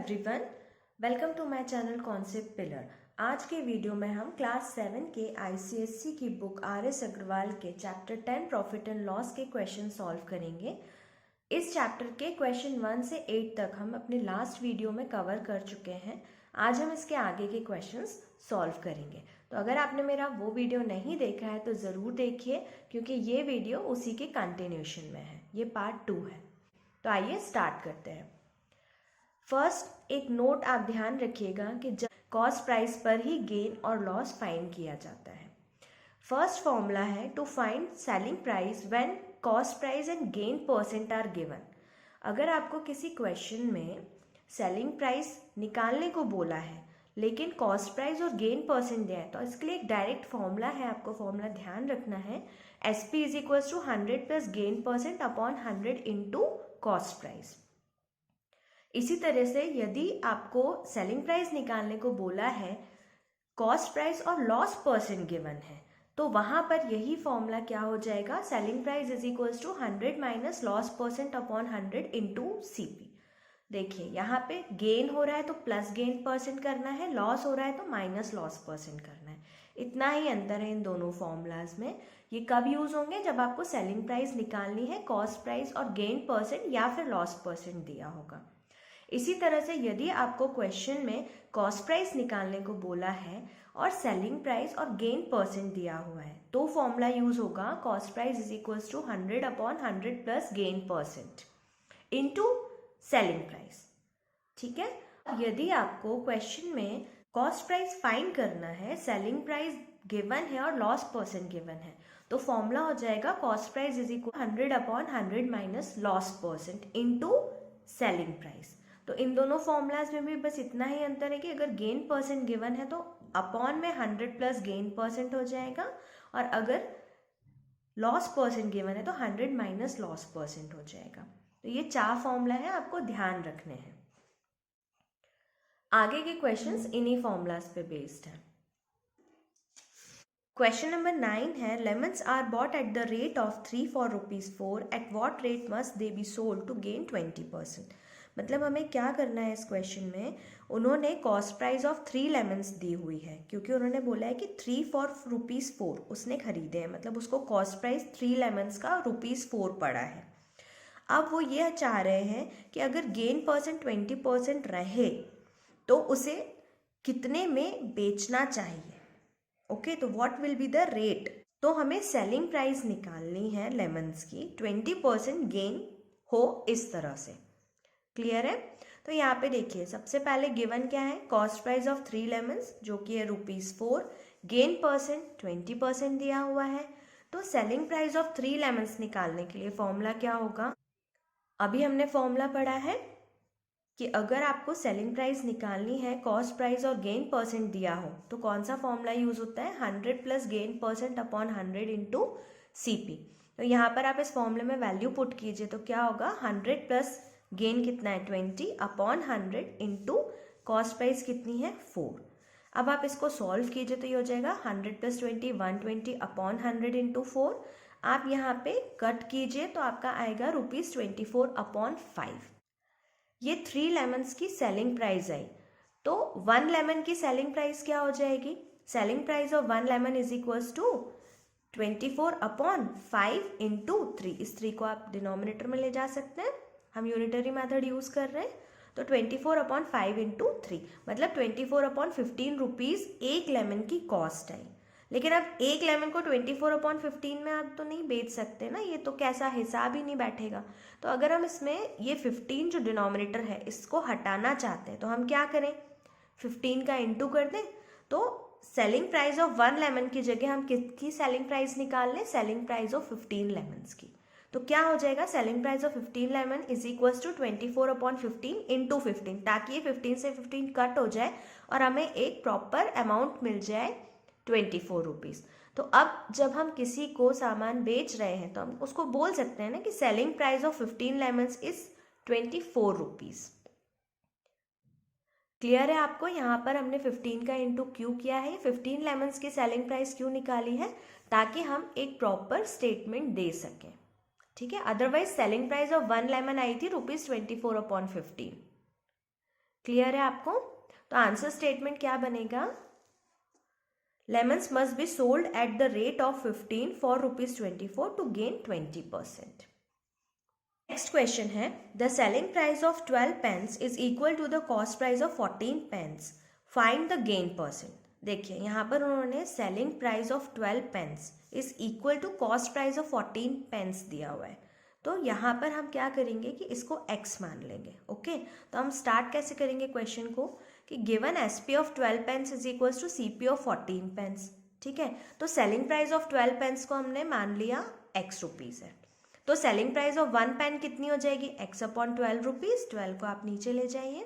Everyone, welcome to my channel concept pillar. आज के video में हम क्लास 7 के आईसीएसई की बुक आर.एस. अग्रवाल के चैप्टर 10 प्रॉफिट एंड लॉस के क्वेश्चन सॉल्व करेंगे। इस चैप्टर के क्वेश्चन 1 से 8 तक हम अपने लास्ट वीडियो में कवर कर चुके हैं। आज हम इसके आगे के क्वेश्चंस सॉल्व करेंगे। तो अगर आपने मेरा वो वीडियो नहीं देखा है तो ज़रूर देखिए, क्योंकि ये वीडियो उसी के कंटिन्यूशन में है। ये पार्ट 2 है। तो आइए स्टार्ट करते हैं। फर्स्ट एक नोट आप ध्यान रखिएगा कि जब कॉस्ट प्राइस पर ही गेन और लॉस फाइंड किया जाता है। फर्स्ट फॉर्मूला है to find selling price when cost price and gain percent are given. अगर आपको किसी क्वेश्चन में सेलिंग प्राइस निकालने को बोला है लेकिन कॉस्ट प्राइस और गेन परसेंट दिया है, तो इसके लिए एक डायरेक्ट फॉर्मूला है। आपको फॉर्मूला ध्यान रखना है, SP is equals to 100 plus gain percent upon 100 into cost price. इसी तरह से यदि आपको सेलिंग प्राइस निकालने को बोला है, कॉस्ट प्राइस और लॉस परसेंट गिवन है, तो वहां पर यही फॉर्मूला क्या हो जाएगा, selling price is equals to 100 minus loss percent upon 100 into CP। देखिए यहाँ पे गेन हो रहा है तो प्लस गेन परसेंट करना है, लॉस हो रहा है तो माइनस लॉस परसेंट करना है। इतना ही अंतर है इन दोनों फॉर्मूलाज में। ये कब यूज होंगे, जब आपको सेलिंग प्राइस निकालनी है, कॉस्ट प्राइस और गेन परसेंट या फिर लॉस परसेंट दिया होगा। इसी तरह से यदि आपको क्वेश्चन में कॉस्ट प्राइस निकालने को बोला है और सेलिंग प्राइस और गेन परसेंट दिया हुआ है, तो फॉर्मूला यूज होगा cost price is equals to 100 upon 100 plus gain percent into selling price. ठीक है। यदि आपको क्वेश्चन में कॉस्ट प्राइस फाइंड करना है, सेलिंग प्राइस गिवन है और लॉस परसेंट गिवन है, तो फॉर्मूला हो जाएगा cost price is equal 100 upon 100 minus loss percent into selling price. तो इन दोनों फॉर्मूलाज में भी बस इतना ही अंतर है कि अगर गेन परसेंट गिवन है तो अपॉन में 100 प्लस गेन परसेंट हो जाएगा, और अगर लॉस परसेंट गिवन है तो 100 माइनस लॉस परसेंट हो जाएगा। तो ये 4 फॉर्मूला है, आपको ध्यान रखने हैं। आगे के क्वेश्चंस इन्हीं फॉर्मूलाज पे बेस्ड है। क्वेश्चन नंबर 9 है, lemons are bought at the rate of 3 for ₹4, at what rate must they be sold to gain 20%। मतलब हमें क्या करना है इस क्वेश्चन में, उन्होंने कॉस्ट प्राइस ऑफ 3 लेमन्स दी हुई है, क्योंकि उन्होंने बोला है कि 3 फॉर ₹4 उसने खरीदे हैं, मतलब उसको कॉस्ट प्राइस 3 लेमन्स का ₹4 पड़ा है। अब वो ये चाह रहे हैं कि अगर गेन परसेंट 20% रहे तो उसे कितने में बेचना चाहिए। ओके, तो what will be the rate. तो हमें सेलिंग प्राइस निकालनी है लेमन्स की, 20% गेन हो इस तरह से। क्लियर है। तो यहाँ पे देखिए, सबसे पहले गिवन क्या है, कॉस्ट प्राइस ऑफ 3 लेमन्स जो कि है ₹4, गेन परसेंट 20% दिया हुआ है। तो सेलिंग प्राइस ऑफ 3 लेमन्स निकालने के लिए फॉर्मूला क्या होगा, अभी हमने फॉर्मूला पढ़ा है कि अगर आपको सेलिंग प्राइस निकालनी है, कॉस्ट प्राइस और गेन परसेंट दिया हो, तो कौन सा फॉर्मूला यूज होता है, 100 plus gain percent upon 100 into CP। तो यहाँ पर आप इस फॉर्मूले में वैल्यू पुट कीजिए तो क्या होगा, 100 प्लस गेन कितना है 20 अपॉन 100 इंटू कॉस्ट प्राइस कितनी है 4। अब आप इसको सॉल्व कीजिए तो ये हो जाएगा 100 प्लस 20 120 अपॉन 100 इंटू 4। आप यहाँ पे कट कीजिए तो आपका आएगा ₹24 अपॉन 5। ये 3 लेमन्स की सेलिंग प्राइस आई, तो 1 लेमन की सेलिंग प्राइस क्या हो जाएगी, selling price of 1 lemon is equals to 24 upon 5 into 3। इस 3 को आप डिनोमिनेटर में ले जा सकते हैं, हम यूनिटरी मेथड यूज कर रहे हैं। तो 24 अपॉन 5 इंटू 3 मतलब 24 अपॉन 15 रुपीज़ एक लेमन की कॉस्ट आई। लेकिन अब एक लेमन को 24 अपॉन 15 में आप तो नहीं बेच सकते ना, ये तो कैसा हिसाब ही नहीं बैठेगा। तो अगर हम इसमें ये 15 जो डिनोमिनेटर है इसको हटाना चाहते हैं तो हम क्या करें, 15 का इंटू कर दें। तो सेलिंग प्राइस ऑफ 1 लेमन की जगह हम किसकी सेलिंग प्राइस निकाल लें, सेलिंग प्राइस ऑफ 15 लेमन्स की। तो क्या हो जाएगा, selling price of 15 lemon is equals to 24 upon 15 into 15, ताकि ये 15 से 15 कट हो जाए और हमें एक प्रॉपर अमाउंट मिल जाए 24 रुपीज़। तो अब जब हम किसी को सामान बेच रहे हैं तो हम उसको बोल सकते हैं ना कि selling price of 15 lemons is 24 rupees. Clear है आपको, यहाँ पर हमने 15 का इंटू क्यों किया है, 15 लेमन्स की सेलिंग प्राइस क्यों निकाली है, ताकि हम एक प्रॉपर स्टेटमेंट दे सकें। ठीक है, otherwise selling price of 1 lemon आई थी ₹24 अपॉन 15। क्लियर है आपको? तो आंसर स्टेटमेंट क्या बनेगा? Lemons must be sold at the rate of 15 for ₹24 to gain 20%. Next question है, the selling price of 12 pens is equal to the cost price of 14 pens, find the gain percent. देखिए यहाँ पर उन्होंने selling price of 12 pens is equal to cost price of 14 pens दिया हुआ है. तो यहाँ पर हम क्या करेंगे कि इसको x मान लेंगे. ओके, तो हम स्टार्ट कैसे करेंगे क्वेश्चन को कि given SP of 12 pens is equals to CP of 14 pens. ठीक है, तो सेलिंग प्राइस ऑफ 12 पेन्स को हमने मान लिया x रुपीज़ है. तो सेलिंग प्राइस ऑफ 1 पेन कितनी हो जाएगी? x upon 12 rupees. 12 को आप नीचे ले जाइए.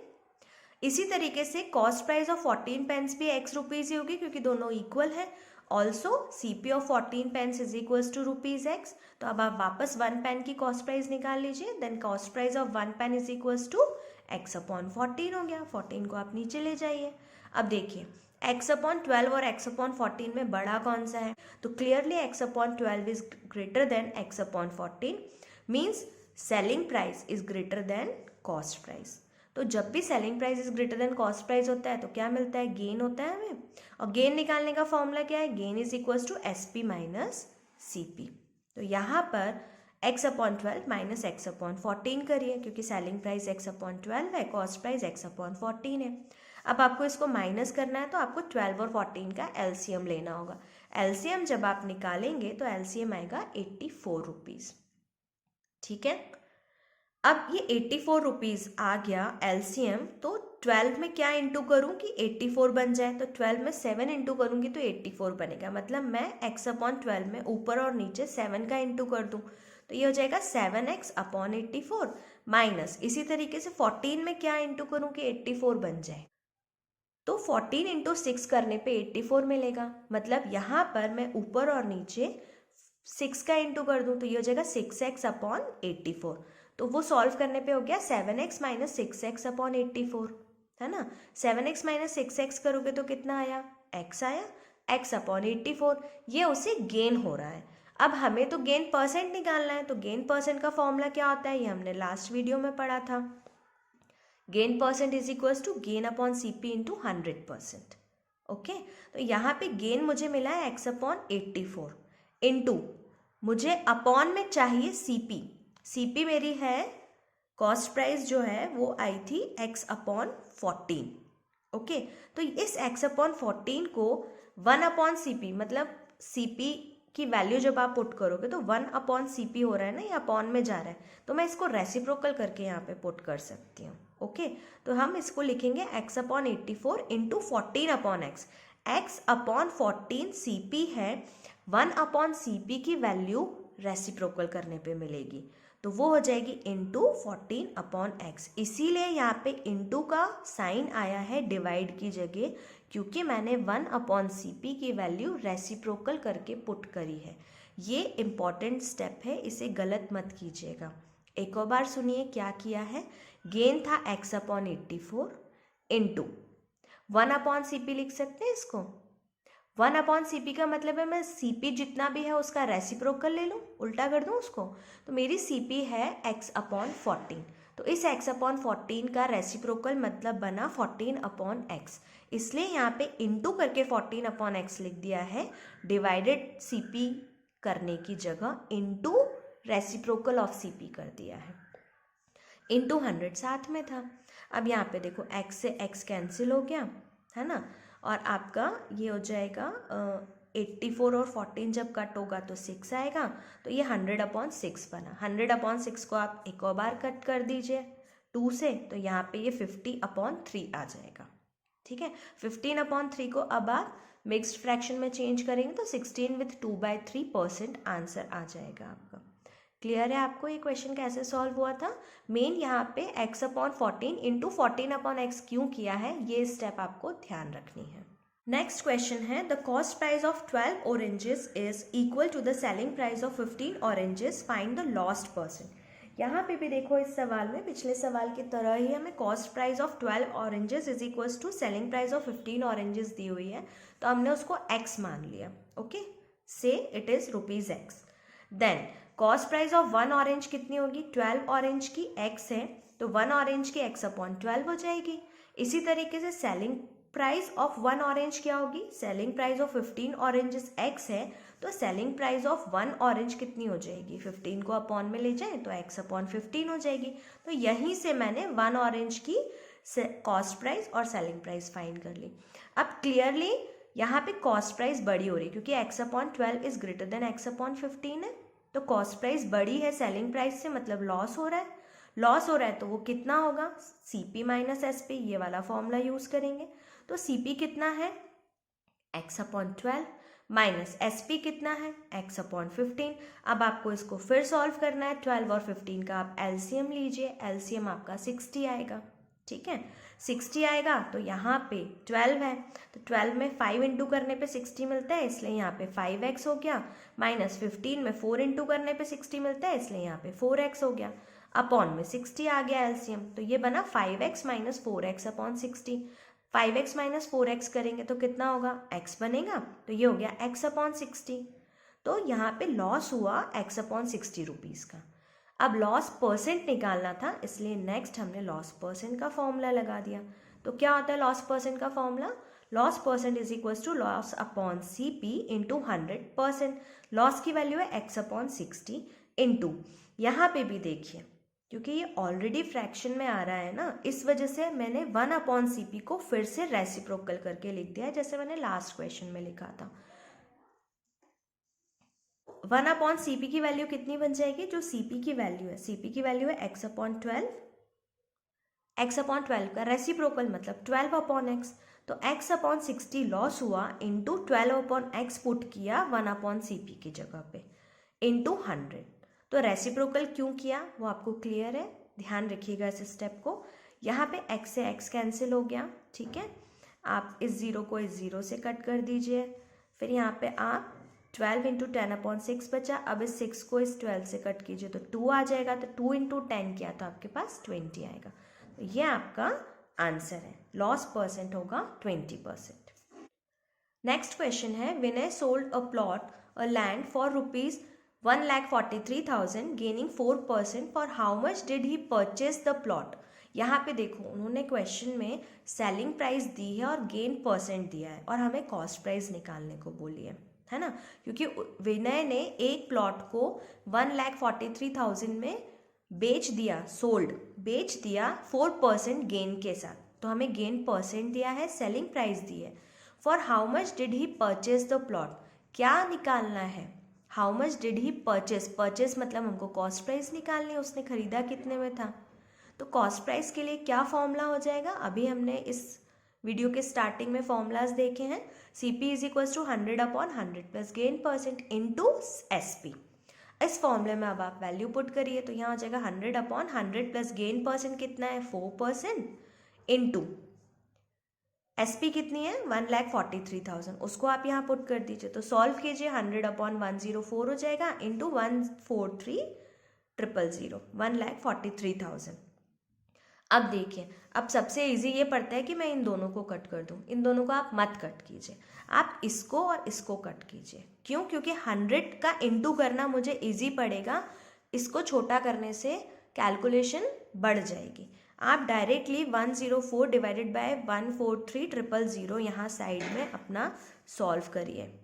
इसी तरीके से कॉस्ट प्राइस ऑफ 14 पेन्स भी x रुपीज़ ही होगी क्योंकि दोनों इक्वल है. Also CP of 14 pens is equals to ₹x. तो अब आप वापस 1 पेन की कॉस्ट प्राइस निकाल लीजिए. Then cost price of 1 pen is equals to x upon 14 हो गया. 14 को आप नीचे ले जाइए. अब देखिए x अपॉन 12 और x अपॉन 14 में बड़ा कौन सा है? तो clearly x upon 12 is greater than x upon 14, means selling price is greater than cost price. तो जब भी selling price is greater than cost price होता है तो क्या मिलता है? गेन होता है हमें. और गेन निकालने का फॉर्मूला क्या है? Gain is equals to SP minus CP. तो यहाँ पर x upon 12 minus x upon 14 करिए क्योंकि सेलिंग प्राइस x अपॉन 12 है, कॉस्ट प्राइस x अपॉन 14 है. अब आपको इसको माइनस करना है तो आपको 12 और 14 का LCM लेना होगा. LCM जब आप निकालेंगे तो LCM आएगा 84 रुपीज़. ठीक है, अब ये 84 रुपीज़ आ गया LCM. तो 12 में क्या इंटू करूँ कि 84 बन जाए? तो 12 में 7 इंटू करूँगी तो 84 बनेगा. मतलब मैं x अपॉन 12 में ऊपर और नीचे 7 का इंटू कर दूँ तो ये हो जाएगा 7x अपॉन 84 माइनस. इसी तरीके से 14 में क्या इंटू करूँ कि 84 बन जाए? तो 14 इंटू 6 करने पे 84 मिलेगा. मतलब यहाँ पर मैं ऊपर और नीचे 6 का इंटू कर दूँ तो ये हो जाएगा 6x अपॉन 84. तो वो सॉल्व करने पे हो गया 7x माइनस 6x अपॉन 84, है ना. 7x माइनस 6x करोगे तो कितना आया? x आया. x अपॉन 84, ये उसे गेन हो रहा है. अब हमें तो गेन परसेंट निकालना है. तो गेन परसेंट का फॉर्मूला क्या होता है? ये हमने लास्ट वीडियो में पढ़ा था. Gain percent is equals to gain upon CP into 100%. Okay, तो यहाँ पे गेन मुझे मिला है x अपॉन 84 इंटू मुझे अपॉन में चाहिए CP. CP मेरी है कॉस्ट प्राइस जो है वो आई थी x अपॉन 14. ओके, तो इस x अपॉन 14 को 1 अपॉन CP, मतलब CP की वैल्यू जब आप पुट करोगे तो 1 अपॉन CP हो रहा है ना, ये अपॉन में जा रहा है तो मैं इसको रेसिप्रोकल करके यहाँ पे पुट कर सकती हूँ. ओके, तो हम इसको लिखेंगे x upon 84 into 14 upon x. x upon 14 CP है, 1 अपॉन CP की वैल्यू रेसिप्रोकल करने पे मिलेगी तो वो हो जाएगी इंटू 14 अपॉन x. इसीलिए यहाँ पे इंटू का साइन आया है डिवाइड की जगह, क्योंकि मैंने 1 अपॉन CP की वैल्यू रेसिप्रोकल करके पुट करी है. ये इम्पॉर्टेंट स्टेप है, इसे गलत मत कीजिएगा. एक और बार सुनिए क्या किया है. गेन था x upon 84 into 1 upon CP लिख सकते हैं इसको. 1 अपॉन CP का मतलब है मैं CP जितना भी है उसका रेसिप्रोकल ले लूँ, उल्टा कर दूँ उसको. तो मेरी CP है x अपॉन 14. तो इस x अपॉन 14 का रेसिप्रोकल मतलब बना 14 अपॉन x. इसलिए यहाँ पे इंटू करके 14 अपॉन x लिख दिया है, डिवाइडेड CP करने की जगह इंटू रेसिप्रोकल ऑफ CP कर दिया है. इंटू 100 साथ में था. अब यहाँ पे देखो x से x कैंसिल हो गया, है ना, और आपका ये हो जाएगा 84 और 14 जब कट होगा तो 6 आएगा. तो ये 100 अपॉन 6 बना. 100 अपॉन 6 को आप एक और बार कट कर दीजिए 2 से, तो यहाँ पे ये 50 अपॉन 3 आ जाएगा. ठीक है, 15 अपॉन 3 को अब आप मिक्स्ड फ्रैक्शन में चेंज करेंगे तो 16 विथ 2/3% आंसर आ जाएगा आपका. क्लियर है आपको ये क्वेश्चन कैसे सॉल्व हुआ था? मेन यहाँ पे x upon 14 into 14 upon x क्यों किया है, ये स्टेप आपको ध्यान रखनी है. नेक्स्ट क्वेश्चन है, the cost price of 12 oranges is equal to the selling price of 15 oranges, find the lost percent. यहाँ पे भी देखो इस सवाल में पिछले सवाल की तरह ही हमें cost price of 12 oranges is equals to selling price of 15 oranges दी हुई है, तो हमने उसको x मान लिया. Okay, say it is ₹x. Then cost price of 1 orange कितनी होगी? 12 ऑरेंज की x है, तो 1 ऑरेंज की x अपॉन 12 हो जाएगी. इसी तरीके से सेलिंग प्राइस ऑफ 1 ऑरेंज क्या होगी, selling price of 15 oranges x है, तो सेलिंग प्राइस ऑफ 1 ऑरेंज कितनी हो जाएगी, 15 को अपॉन में ले जाएं तो x अपॉन 15 हो जाएगी। तो यहीं से मैंने 1 ऑरेंज की कॉस्ट प्राइस और सेलिंग प्राइस फाइंड कर ली। अब क्लियरली यहाँ पे कॉस्ट प्राइस बड़ी हो रही है क्योंकि x upon 12 is greater than x upon 15 है, तो कॉस्ट प्राइस बड़ी है सेलिंग प्राइस से, मतलब लॉस हो रहा है। लॉस हो रहा है तो वो कितना होगा, CP माइनस SP, ये वाला फॉर्मूला यूज करेंगे। तो CP कितना है, x अपॉन 12 माइनस SP कितना है, x अपॉन 15। अब आपको इसको फिर सॉल्व करना है, 12 और 15 का आप LCM लीजिए, LCM आपका 60 आएगा। ठीक है, 60 आएगा तो यहाँ पे 12 है, तो 12 में 5 इंटू करने पे 60 मिलता है, इसलिए यहाँ पे 5x हो गया, माइनस 15 में 4 इंटू करने पे 60 मिलता है, इसलिए यहाँ पे 4x हो गया, अपॉन में 60 आ गया LCM, तो ये बना 5x minus 4x upon 60। 5x minus 4x करेंगे तो कितना होगा, x बनेगा, तो ये हो गया x अपॉन 60। तो यहाँ पे लॉस हुआ x अपॉन 60 रुपीज़ का। अब लॉस परसेंट निकालना था, इसलिए नेक्स्ट हमने लॉस परसेंट का फॉर्मूला लगा दिया। तो क्या होता है लॉस परसेंट का formula, loss percent is equals to loss upon CP into 100%। Loss की वैल्यू है x अपॉन 60 इंटू, यहाँ पे भी देखिए क्योंकि ये ऑलरेडी फ्रैक्शन में आ रहा है ना, इस वजह से मैंने 1 अपॉन CP को फिर से रेसिप्रोकल करके लिख दिया है, जैसे मैंने लास्ट क्वेश्चन में लिखा था। 1 अपॉन CP की वैल्यू कितनी बन जाएगी, जो CP की वैल्यू है, CP की वैल्यू है x अपॉन 12, x अपॉन 12 का रेसिप्रोकल मतलब 12 अपॉन x, तो x अपॉन 60 लॉस हुआ इंटू 12 अपॉन x पुट किया 1 अपॉन CP की जगह पे इंटू 100। तो रेसिप्रोकल क्यों किया वो आपको क्लियर है, ध्यान रखिएगा इस स्टेप को। यहाँ पे x से x कैंसिल हो गया, ठीक है, आप इस 0 को इस 0 से कट कर दीजिए, फिर यहाँ पे आप 12 इंटू 10 अपॉन 6 बचा, अब इस 6 को इस 12 से कट कीजिए तो 2 आ जाएगा, तो 2 इंटू 10 किया तो आपके पास 20 आएगा। तो ये आपका आंसर है, लॉस परसेंट होगा 20%। नेक्स्ट क्वेश्चन है, Vinay sold a plot a land for ₹1,43,000 gaining 4%, for how much did he purchase the plot. यहाँ पे देखो उन्होंने क्वेश्चन में सेलिंग प्राइस दी है और गेन परसेंट दिया है और हमें कॉस्ट प्राइस निकालने को बोली है ना, क्योंकि विनय ने एक प्लॉट को 1,43,000 में बेच दिया, सोल्ड बेच दिया 4% गेन के साथ, तो हमें गेन परसेंट दिया है, सेलिंग प्राइस दी है। For how much did he purchase the plot, क्या निकालना है, how much did he purchase, purchase मतलब हमको कॉस्ट प्राइस निकालनी है, उसने खरीदा कितने में था। तो कॉस्ट प्राइस के लिए क्या फॉर्मूला हो जाएगा, अभी हमने इस वीडियो के स्टार्टिंग में फॉर्मूलाज देखे हैं, CP is equals to 100 upon 100 plus gain percent into SP। इस फॉर्मूले में अब आप वैल्यू पुट करिए तो यहाँ हो जाएगा 100 अपॉन 100 प्लस गेन परसेंट कितना है 4% इंटू SP कितनी है 1,43,000, उसको आप यहाँ पुट कर दीजिए, तो सॉल्व कीजिए 100 अपॉन 104 हो जाएगा इंटू 143,000, 1,43,000। अब देखिए, अब सबसे इजी ये पड़ता है कि मैं इन दोनों को कट कर दूं, इन दोनों को आप मत कट कीजिए, आप इसको और इसको कट कीजिए। क्यों, क्योंकि 100 का इंटू करना मुझे इजी पड़ेगा, इसको छोटा करने से कैलकुलेशन बढ़ जाएगी। आप डायरेक्टली 104 डिवाइडेड बाय 143,000 यहाँ साइड में अपना सॉल्व करिए,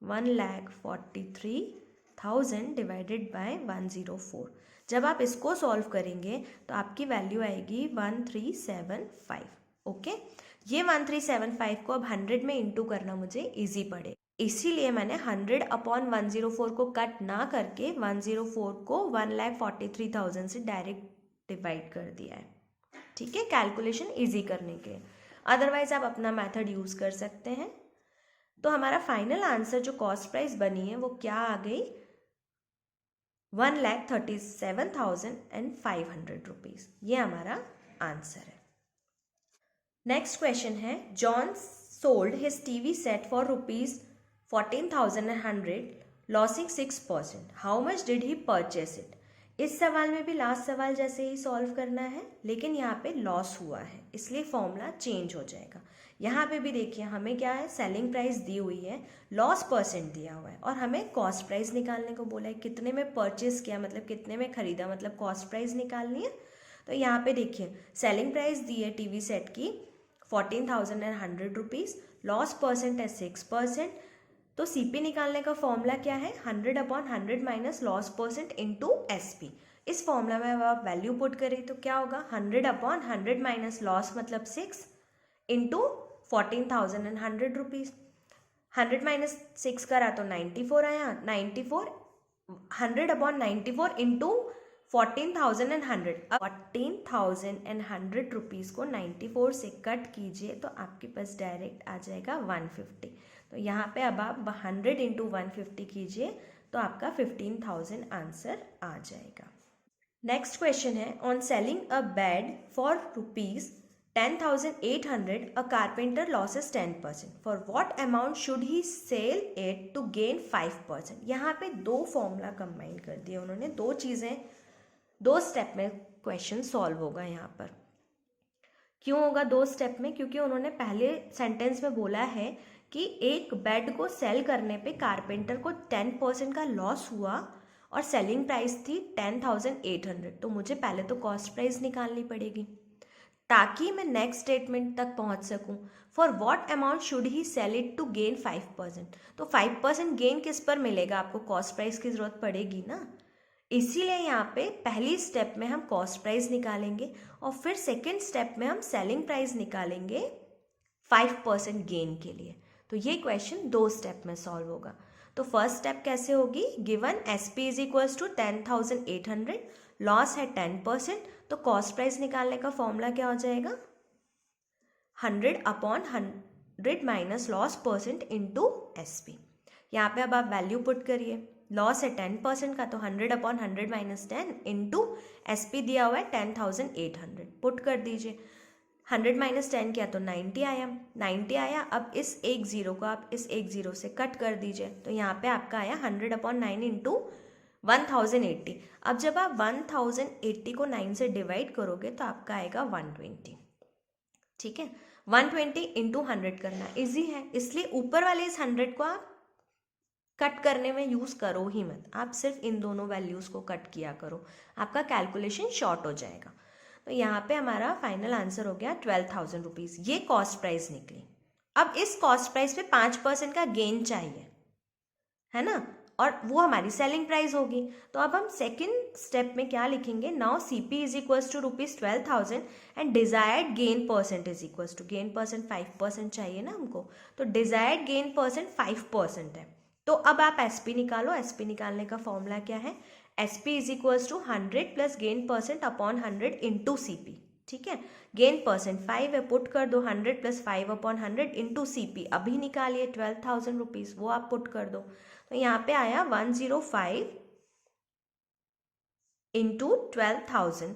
1,43,000 डिवाइडेड बाय 104। जब आप इसको सॉल्व करेंगे तो आपकी वैल्यू आएगी 1375। ओके, ये 1375 को अब 100 में इंटू करना मुझे इजी पड़े, इसीलिए मैंने 100 अपॉन 104 को कट ना करके 104 को 1,43,000 से डायरेक्ट डिवाइड कर दिया है, ठीक है, कैलकुलेशन इजी करने के। अदरवाइज आप अपना मेथड यूज कर सकते हैं। तो हमारा फाइनल आंसर जो कॉस्ट प्राइस बनी है वो क्या आ गई, 1,37,500 रुपीज, ये हमारा आंसर है। नेक्स्ट क्वेश्चन है, John sold his TV set for ₹14,100 losing 6%, how much did he purchase it. इस सवाल में भी लास्ट सवाल जैसे ही सॉल्व करना है, लेकिन यहाँ पे लॉस हुआ है इसलिए फॉर्मूला चेंज हो जाएगा। यहाँ पे भी देखिए हमें क्या है, सेलिंग प्राइस दी हुई है, लॉस परसेंट दिया हुआ है और हमें कॉस्ट प्राइस निकालने को बोला है, कितने में परचेस किया मतलब कितने में खरीदा, मतलब कॉस्ट प्राइस निकालनी है। तो यहाँ पे देखिए सेलिंग प्राइस दी है टीवी सेट की 14,100 रुपीज़, लॉस परसेंट है 6%। तो CP निकालने का फॉर्मूला क्या है, 100/100 minus loss percent into SP। इस फॉर्मूला में अब आप वैल्यू पुट करें तो क्या होगा, 100/100 माइनस लॉस मतलब 6 इंटू 14,100 रुपीज़। 100 माइनस 6 करा तो 94 आया, 94 100/94 इंटू 14,100। अब 14,100 रुपीज़ को 94 से कट कीजिए तो आपके पास डायरेक्ट आ जाएगा 150। तो यहाँ पे अब आप 100 इंटू 150 कीजिए तो आपका 15,000 आंसर आ जाएगा। नेक्स्ट क्वेश्चन है, on selling a bed for ₹10,800 a carpenter loses 10%. For what amount should he sell it to gain 5%? यहाँ पे दो फॉर्मूला कंबाइन कर दिए उन्होंने, दो चीज़ें, दो स्टेप में क्वेश्चन सॉल्व होगा यहाँ पर। क्यों होगा दो स्टेप में, क्योंकि उन्होंने पहले सेंटेंस में बोला है कि एक बेड को सेल करने पे कारपेंटर को 10% का लॉस हुआ और सेलिंग प्राइस थी 10,800। तो मुझे पहले तो कॉस्ट प्राइस निकालनी पड़ेगी ताकि मैं नेक्स्ट स्टेटमेंट तक पहुंच सकूं। For what amount should he sell it to gain 5%। तो 5% गेन किस पर मिलेगा, आपको कॉस्ट प्राइस की जरूरत पड़ेगी ना, इसीलिए यहाँ पे पहली स्टेप में हम कॉस्ट प्राइस निकालेंगे और फिर सेकेंड स्टेप में हम सेलिंग प्राइस निकालेंगे 5% गेन के लिए। तो ये क्वेश्चन दो स्टेप में सॉल्व होगा। तो फर्स्ट स्टेप कैसे होगी, given SP is equals to 10,800, loss है 10%, तो कॉस्ट प्राइस निकालने का फॉर्मूला क्या हो जाएगा, 100/100 minus loss percent into SP। यहाँ पे अब आप वैल्यू पुट करिए, लॉस है 10% का तो 100/100 माइनस 10 इंटू SP दिया हुआ है 10,800, पुट कर दीजिए। 100 माइनस 10 किया तो 90 आया, 90 आया। अब इस एक ज़ीरो को आप इस एक ज़ीरो से कट कर दीजिए तो यहाँ पे आपका आया 100/9 इंटू 1080। अब जब आप 1080 को 9 से डिवाइड करोगे तो आपका आएगा 120। ठीक है, 120 इंटू 100 करना इजी है, इसलिए ऊपर वाले इस 100 को आप कट करने में यूज़ करो ही मत, आप सिर्फ इन दोनों वैल्यूज़ को कट किया करो, आपका कैलकुलेशन शॉर्ट हो जाएगा। तो यहाँ पे हमारा फाइनल आंसर हो गया 12,000 रुपीज़, ये कॉस्ट प्राइस निकली। अब इस कॉस्ट प्राइस पे 5% का गेन चाहिए, है ना, और वो हमारी सेलिंग प्राइस होगी। तो अब हम सेकंड स्टेप में क्या लिखेंगे, now CP is equals to ₹12,000 and desired gain percent is equals to, gain percent 5% चाहिए ना हमको, तो डिजायर्ड गेन परसेंट 5% है। तो अब आप SP निकालो, SP निकालने का फॉर्मूला क्या है, SP is equals to 100 plus gain percent upon 100 into CP। ठीक है, गेन परसेंट 5 है, पुट कर दो 100 प्लस 5/100 इंटू CP, अभी निकालिए 12,000 रुपीज़, वो आप पुट कर दो। तो यहाँ पे आया 105 इंटू 12,000,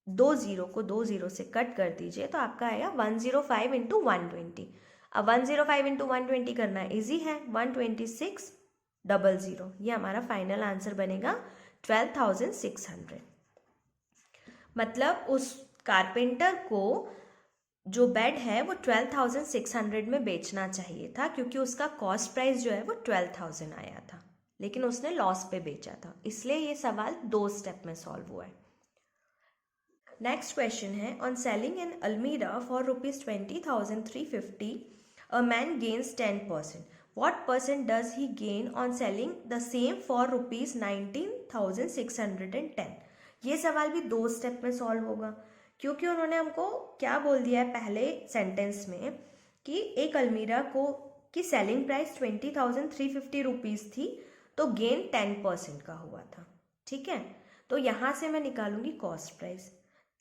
दो जीरो को दो जीरो से कट कर दीजिए तो आपका आएगा 105 इंटू 120। अब 105 इंटू 120 करना ईजी है, 126,000, ये हमारा फाइनल आंसर बनेगा 12,600। मतलब उस कारपेंटर को जो बेड है वो 12,600 में बेचना चाहिए था, क्योंकि उसका कॉस्ट प्राइस जो है वो 12,000 आया था, लेकिन उसने लॉस पे बेचा था, इसलिए ये सवाल दो स्टेप में सॉल्व हुआ है। नेक्स्ट क्वेश्चन है, ऑन सेलिंग एन अलमीरा for ₹20,350 a man gains 10%. What percent does he gain on selling the same for ₹19,610? ये सवाल भी दो स्टेप में सॉल्व होगा, क्योंकि उन्होंने हमको क्या बोल दिया है पहले सेंटेंस में कि एक अलमीरा को की सेलिंग प्राइस 20,350 रुपीज़ थी, तो गेन 10% का हुआ था। ठीक है, तो यहाँ से मैं निकालूंगी कॉस्ट प्राइस,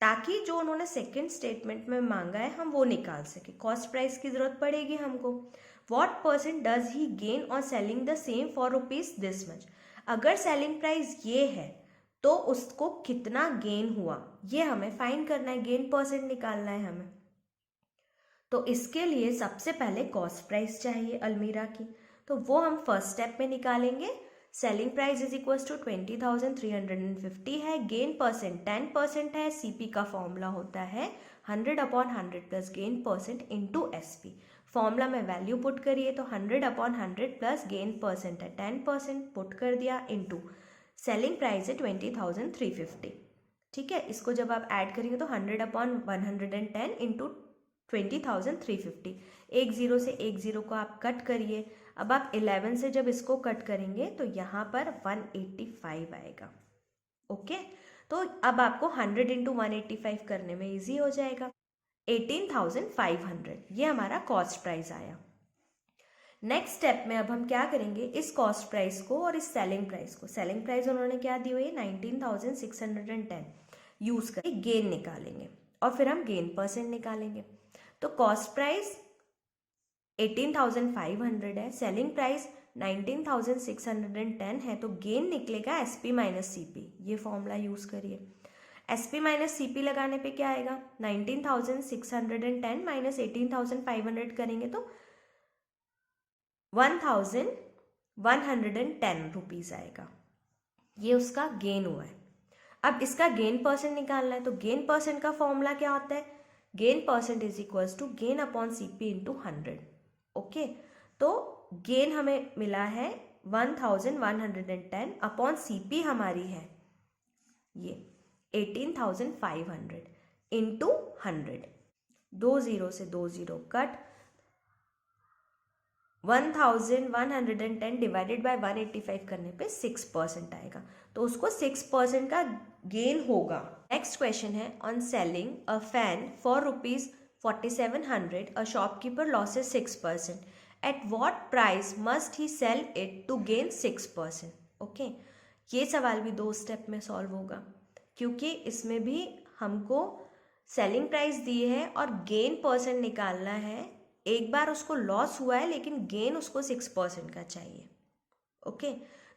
ताकि जो उन्होंने सेकेंड स्टेटमेंट में मांगा है हम वो निकाल सके। कॉस्ट प्राइस की जरूरत पड़ेगी हमको। What percent does he gain on selling the same for rupees this much? अगर सेलिंग प्राइस ये है तो उसको कितना गेन हुआ ये हमें फाइंड करना है, गेन परसेंट निकालना है हमें। तो इसके लिए सबसे पहले कॉस्ट प्राइस चाहिए अलमीरा की, तो वो हम फर्स्ट स्टेप में निकालेंगे। Selling price is equals to 20,350 है, गेन परसेंट 10% है, CP का फॉर्मूला होता है 100/100 plus gain percent into SP। Formula में वैल्यू पुट करिए तो 100/100 प्लस गेन परसेंट है 10%, पुट कर दिया इंटू सेलिंग प्राइस है 20,350। ठीक है, इसको जब आप ऐड करेंगे तो 100/110 इंटू 20,350। एक ज़ीरो से एक ज़ीरो को आप कट करिए। अब आप 11 से जब इसको कट करेंगे तो यहाँ पर 185 आएगा। ओके, तो अब आपको 100 इंटू 185 करने में इजी हो जाएगा। 18,500 ये हमारा कॉस्ट प्राइस आया। नेक्स्ट स्टेप में अब हम क्या करेंगे, इस कॉस्ट प्राइस को और इस सेलिंग प्राइस को, सेलिंग प्राइस उन्होंने क्या दी हुई है 19,610, यूज करके गेन निकालेंगे और फिर हम गेन परसेंट निकालेंगे। तो कॉस्ट प्राइस 18,500 है, सेलिंग प्राइस 19,610 है, तो गेन निकलेगा एसपी माइनस सीपी। ये फॉर्मूला यूज करिए। एसपी माइनस सीपी लगाने पे क्या आएगा, 19,610 माइनस 18,500 करेंगे तो 1,110 रुपीज आएगा। ये उसका गेन हुआ है। अब इसका गेन परसेंट निकालना है, तो गेन परसेंट का फॉर्मूला क्या होता है, gain percent is equals to gain upon CP into 100। Okay, तो गेन हमें मिला है 1,110 अपॉन सीपी हमारी है ये 18,500 इंटू 100। 2 ज़ीरो से 2 ज़ीरो कट, 1,110 डिवाइडेड बाय 185 करने पे 6% आएगा, तो उसको 6% का गेन होगा। नेक्स्ट क्वेश्चन है, on selling a fan for ₹4700 a shopkeeper loses 6%, at what price must he sell it to gain 6%। Okay, ये सवाल भी 2 स्टेप में सॉल्व होगा, क्योंकि इसमें भी हमको सेलिंग प्राइस दी है और गेन परसेंट निकालना है। एक बार उसको लॉस हुआ है लेकिन गेन उसको 6% का चाहिए। ओके,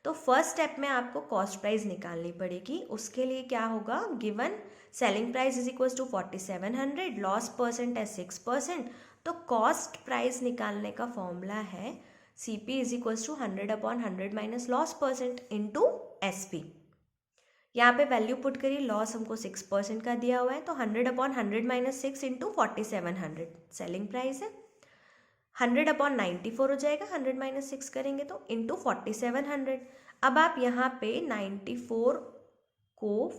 तो फर्स्ट स्टेप में आपको कॉस्ट प्राइस निकालनी पड़ेगी। उसके लिए क्या होगा, given selling price is equal to 4700, loss percent है 6%, तो कॉस्ट प्राइस निकालने का फॉर्मूला है CP is equal to 100 upon 100 minus loss percent into SP। यहाँ पे वैल्यू पुट करिए, लॉस हमको 6% का दिया हुआ है, तो 100 upon 100 minus 6 into 4700 selling price है। 100 अपॉन 94 हो जाएगा, 100 माइनस 6 करेंगे तो इंटू 4700। अब आप यहाँ पे 94 को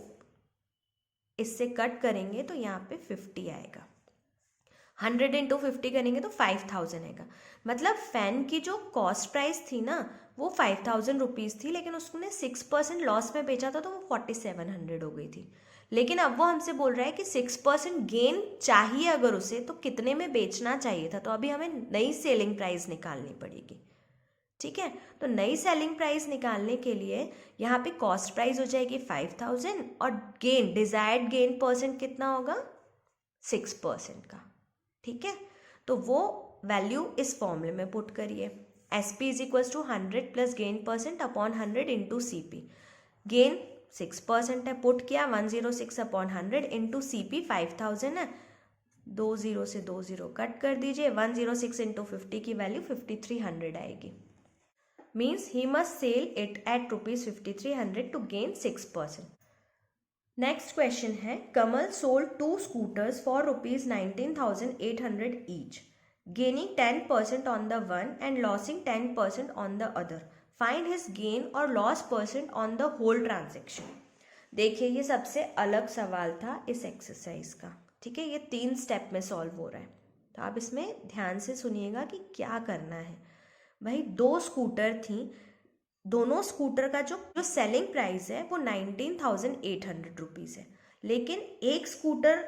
इससे कट करेंगे तो यहाँ पे 50 आएगा। 100 इंटू 50 करेंगे तो 5,000 आएगा। मतलब फैन की जो कॉस्ट प्राइस थी ना वो 5,000 रुपीज़ थी, लेकिन उसने 6% लॉस में बेचा था तो वो 4700 हो गई थी। लेकिन अब वो हमसे बोल रहा है कि 6% गेन चाहिए अगर उसे, तो कितने में बेचना चाहिए था, तो अभी हमें नई सेलिंग प्राइस निकालनी पड़ेगी। ठीक है, तो नई सेलिंग प्राइस निकालने के लिए यहाँ पे कॉस्ट प्राइस हो जाएगी 5,000 और गेन, डिजायर्ड गेन परसेंट कितना होगा 6% का। ठीक है, तो वो वैल्यू इस फॉर्मूले में पुट करिए, SP is equal to 100 plus gain percent upon 100 into CP। Gain 6% है, पुट किया 106 अपॉन 100 इंटू CP 5,000 है। 2 ज़ीरो से 2 ज़ीरो कट कर दीजिए, 106 इंटू 50 की वैल्यू 5,300 आएगी। Means he must sell it at ₹5,300 to gain 6%। Next question है, Kamal sold 2 scooters for ₹19,800 each, gaining 10% on the one and losing 10% on the other. Find his gain or loss percent on the whole transaction. देखिए ये सबसे अलग सवाल था इस exercise का। ठीक है, ये 3 स्टेप में सॉल्व हो रहा है, तो आप इसमें ध्यान से सुनिएगा कि क्या करना है। भाई 2 स्कूटर थी, दोनों स्कूटर का जो सेलिंग प्राइस है वो 19,800 रुपीज़ है, लेकिन एक स्कूटर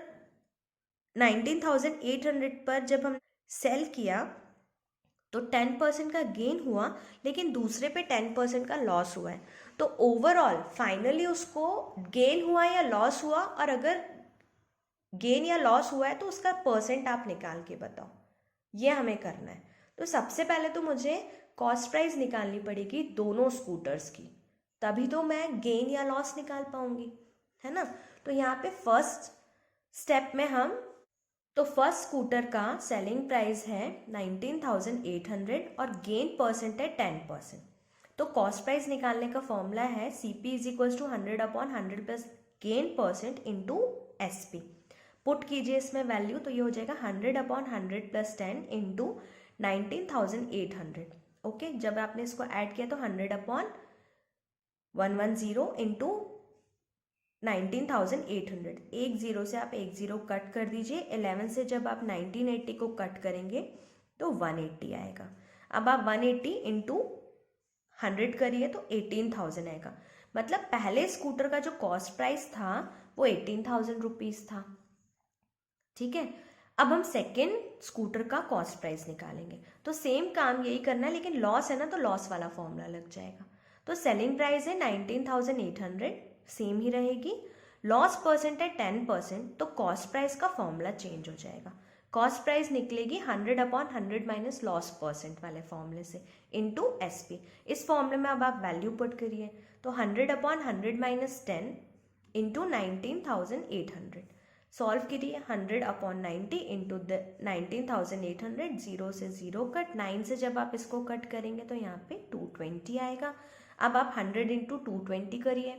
19,800 पर जब हम सेल किया तो 10% का गेन हुआ, लेकिन दूसरे पे 10% का लॉस हुआ है। तो ओवरऑल फाइनली उसको गेन हुआ या लॉस हुआ, और अगर गेन या लॉस हुआ है तो उसका परसेंट आप निकाल के बताओ। ये हमें करना है। तो सबसे पहले तो मुझे कॉस्ट प्राइस निकालनी पड़ेगी दोनों स्कूटर्स की, तभी तो मैं गेन या लॉस निकाल पाऊंगी, है ना। तो यहाँ पे फर्स्ट स्टेप में हम, तो फर्स्ट स्कूटर का सेलिंग प्राइस है 19,800 और गेन परसेंट है 10%। तो कॉस्ट प्राइस निकालने का फॉर्मूला है CP is equal to 100 upon 100 plus gain percent into SP। Put कीजिए इसमें वैल्यू, तो ये हो जाएगा 100 अपॉन 100 प्लस 10 इंटू 19,800। ओके, जब आपने इसको ऐड किया तो 100 अपॉन 110 इंटू 19,800, एक ज़ीरो से आप एक ज़ीरो कट कर दीजिए। 11 से जब आप 1980 को कट करेंगे तो 180 आएगा। अब आप 180 इंटू 100 करिए तो 18,000 आएगा। मतलब पहले स्कूटर का जो कॉस्ट प्राइस था वो 18,000 रुपीज़ था। ठीक है, अब हम सेकेंड स्कूटर का कॉस्ट प्राइस निकालेंगे। तो सेम काम यही करना है, लेकिन लॉस है ना तो लॉस वाला फॉर्मूला लग जाएगा। तो सेलिंग प्राइस है 19,800, सेम ही रहेगी। लॉस परसेंट है 10%, तो कॉस्ट प्राइस का फॉर्मूला चेंज हो जाएगा। कॉस्ट प्राइस निकलेगी 100/100 माइनस लॉस परसेंट वाले फॉर्मूले से इंटू SP। इस फॉर्मूले में अब आप वैल्यू पुट करिए तो 100/100 माइनस 10 इंटू 19,800। सॉल्व कीजिए 100/90 इंटू 19,800, 0 से 0 कट, 9 से जब आप इसको कट करेंगे तो यहाँ पे 220 आएगा। अब आप 100 इंटू 220 करिए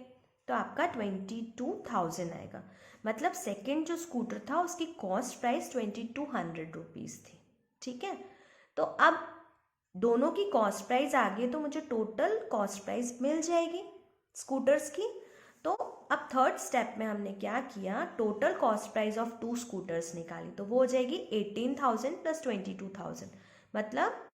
तो आपका 22,000 आएगा। मतलब सेकेंड जो स्कूटर था उसकी कॉस्ट प्राइस 2200 रुपीज़ थी। ठीक है, तो अब दोनों की कॉस्ट प्राइस आ गई तो मुझे टोटल कॉस्ट प्राइस मिल जाएगी स्कूटर्स की। तो अब थर्ड स्टेप में हमने क्या किया, total cost price of 2 scooters निकाली, तो वो हो जाएगी 18,000 प्लस 22,000, मतलब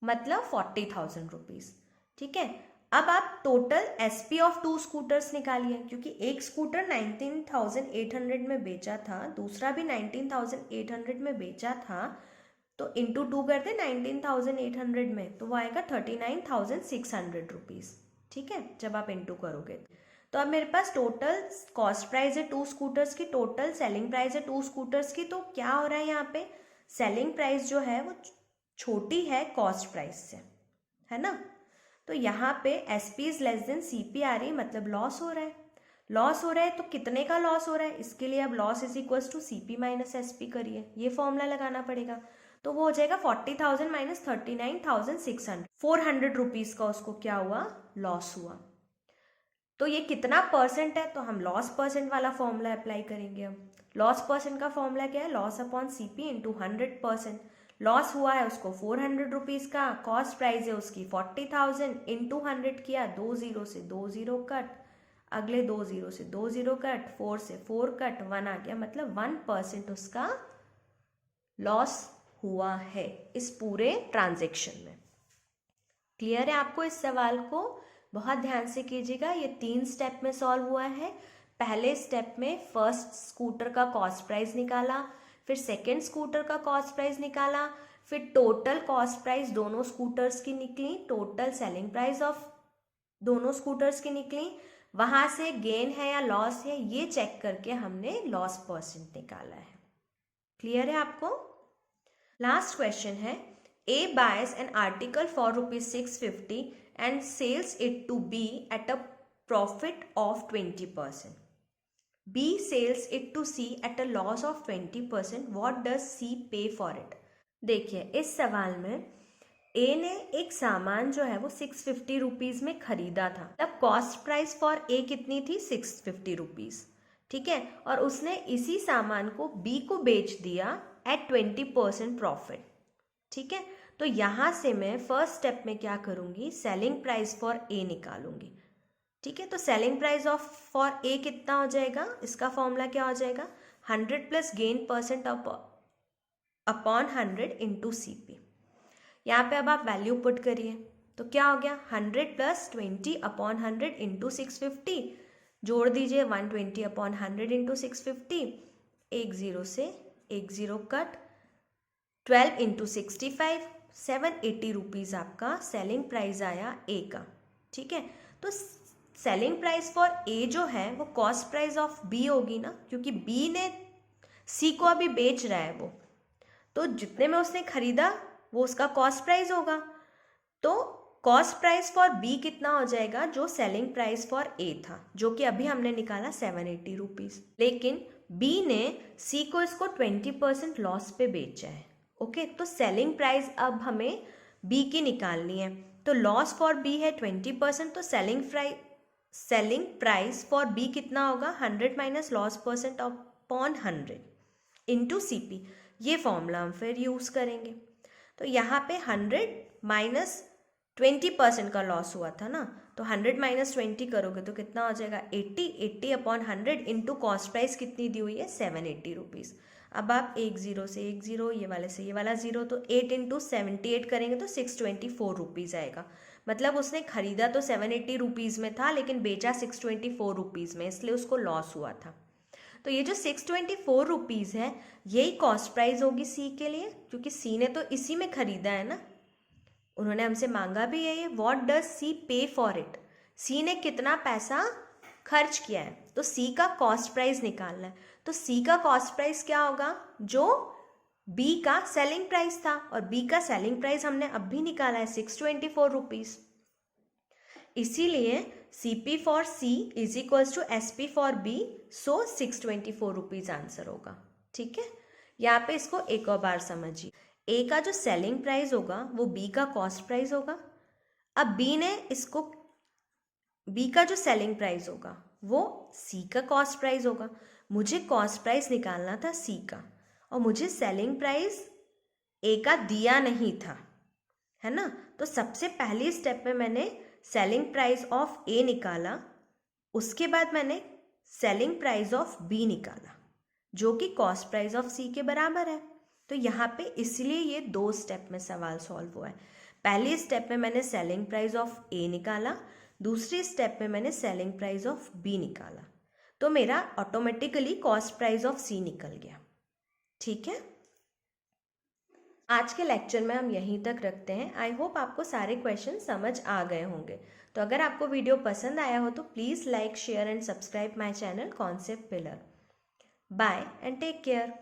40,000 रुपीज़। ठीक है, अब आप टोटल SP ऑफ 2 स्कूटर्स निकालिए, क्योंकि एक स्कूटर 19,800 में बेचा था, दूसरा भी 19,800 में बेचा था, तो इंटू 2 करते 19,800 में तो वो आएगा 39,600 रुपीज़। ठीक है, जब आप इंटू करोगे तो अब मेरे पास टोटल कॉस्ट प्राइस है 2 स्कूटर्स की, टोटल सेलिंग प्राइस है 2 स्कूटर्स की। तो क्या हो रहा है यहाँ पे, सेलिंग प्राइस जो है वो छोटी है कॉस्ट प्राइस से, है ना। तो यहाँ पे SP is less than CP आ रही, मतलब लॉस हो रहा है। लॉस हो रहा है तो कितने का लॉस हो रहा है, इसके लिए अब loss is equal to CP minus SP करिए, ये फॉर्मूला लगाना पड़ेगा। तो वो हो जाएगा 40,000 माइनस 39,600, 400 रुपीज़ का उसको क्या हुआ, लॉस हुआ। तो ये कितना परसेंट है, तो हम लॉस परसेंट वाला फॉर्मूला अप्लाई करेंगे। हम लॉस परसेंट का फॉर्मूला क्या है, loss upon CP into 100%। Loss हुआ है उसको 400 रुपीज़ का, कॉस्ट प्राइस है उसकी 40,000, इंटू 100 किया, 2 0 से 2 0 कट, अगले 2 0 से 2 0 कट, 4 से 4 कट, 1 आ गया, मतलब 1% उसका लॉस हुआ है इस पूरे ट्रांजेक्शन में। क्लियर है आपको इस सवाल को, बहुत ध्यान से कीजिएगा। ये 3 स्टेप में सॉल्व हुआ है। पहले स्टेप में फर्स्ट स्कूटर का कॉस्ट प्राइस निकाला, फिर सेकेंड स्कूटर का कॉस्ट प्राइस निकाला, फिर टोटल कॉस्ट प्राइस दोनों स्कूटर्स की निकली, टोटल सेलिंग प्राइस ऑफ दोनों स्कूटर्स की निकली, वहां से गेन है या लॉस है ये चेक करके हमने लॉस परसेंट निकाला है। क्लियर है आपको। लास्ट क्वेश्चन है, A buys an article for ₹650 and sells it to B at a profit of 20%. B sells it to C at a loss of 20%. What does C pay for it? देखिए इस सवाल में A ने एक सामान जो है वो 650 रुपीज़ में खरीदा था, तब कॉस्ट प्राइस फॉर A कितनी थी, 650 रुपीज़। ठीक है, और उसने इसी सामान को B को बेच दिया एट 20% प्रॉफिट। ठीक है, तो यहाँ से मैं फर्स्ट स्टेप में क्या करूँगी, सेलिंग प्राइस फॉर A निकालूंगी। ठीक है, तो selling price of for A कितना हो जाएगा, इसका फॉर्मूला क्या हो जाएगा, 100 plus gain percent upon 100 into CP। यहाँ पे अब आप वैल्यू पुट करिए तो क्या हो गया, 100 प्लस 20 अपॉन 100 इंटू 650, जोड़ दीजिए 120 अपॉन 100 इंटू 650, एक 0 से एक 0 कट, 12 इंटू 65, 780 रुपीज़ आपका सेलिंग प्राइस आया A का। ठीक है, तो सेलिंग प्राइस फॉर A जो है वो कॉस्ट प्राइस ऑफ B होगी ना, क्योंकि B ने C को अभी बेच रहा है वो, तो जितने में उसने खरीदा वो उसका कॉस्ट प्राइस होगा। तो कॉस्ट प्राइस फॉर B कितना हो जाएगा, जो सेलिंग प्राइस फॉर A था, जो कि अभी हमने निकाला 780 रुपीज़, लेकिन B ने C को इसको 20% लॉस पे बेचा है। ओके, तो सेलिंग प्राइस अब हमें B की निकालनी है, तो लॉस फॉर B है 20%, तो सेलिंग प्राइस फॉर B कितना होगा, 100 minus loss percent upon 100 into CP, ये फॉर्मूला हम फिर यूज़ करेंगे। तो यहाँ पे 100 माइनस 20% का लॉस हुआ था ना, तो 100 माइनस 20 करोगे तो कितना हो जाएगा 80। 80 अपॉन 100 इंटू कॉस्ट प्राइस कितनी दी हुई है 780 रुपीज़। अब आप एक ज़ीरो से एक ज़ीरो, ये वाले से ये वाला ज़ीरो, तो 8 इंटू 78 करेंगे तो 624 रुपीज़ आएगा। मतलब उसने खरीदा तो 780 रुपीज़ में था लेकिन बेचा 624 रुपीज़ में, इसलिए उसको लॉस हुआ था। तो ये जो 624 रुपीज़ है यही कॉस्ट प्राइस होगी सी के लिए, क्योंकि सी ने तो इसी में खरीदा है ना, उन्होंने हमसे मांगा भी है ये। वॉट डज सी पे फॉर इट, सी ने कितना पैसा खर्च किया है, तो सी का कॉस्ट प्राइस निकालना है। तो सी का कॉस्ट प्राइस क्या होगा, जो बी का सेलिंग प्राइस था, और बी का सेलिंग प्राइस हमने अब भी निकाला है 624 रुपीज़। इसीलिए CP for C is equals to SP for B, so 624 rupees answer होगा। ठीक है, यहाँ पे इसको एक और बार समझिए। ए का जो सेलिंग प्राइस होगा वो बी का कॉस्ट प्राइस होगा। अब बी का जो सेलिंग प्राइस होगा वो सी का कॉस्ट प्राइस होगा। मुझे कॉस्ट प्राइस निकालना था सी का, और मुझे सेलिंग प्राइस ए का दिया नहीं था, है ना। तो सबसे पहली स्टेप में मैंने सेलिंग प्राइस ऑफ ए निकाला, उसके बाद मैंने सेलिंग प्राइस ऑफ बी निकाला जो कि कॉस्ट प्राइस ऑफ सी के बराबर है। तो यहाँ पे इसलिए ये 2 स्टेप में सवाल सॉल्व हुआ है। पहली स्टेप में मैंने सेलिंग प्राइस ऑफ ए निकाला, दूसरी स्टेप में मैंने सेलिंग प्राइस ऑफ बी निकाला, तो मेरा ऑटोमेटिकली कॉस्ट प्राइस ऑफ सी निकल गया। ठीक है, आज के लेक्चर में हम यहीं तक रखते हैं। आई होप आपको सारे क्वेश्चन समझ आ गए होंगे। तो अगर आपको वीडियो पसंद आया हो तो please like, share and subscribe my channel concept Pillar. Bye and take care.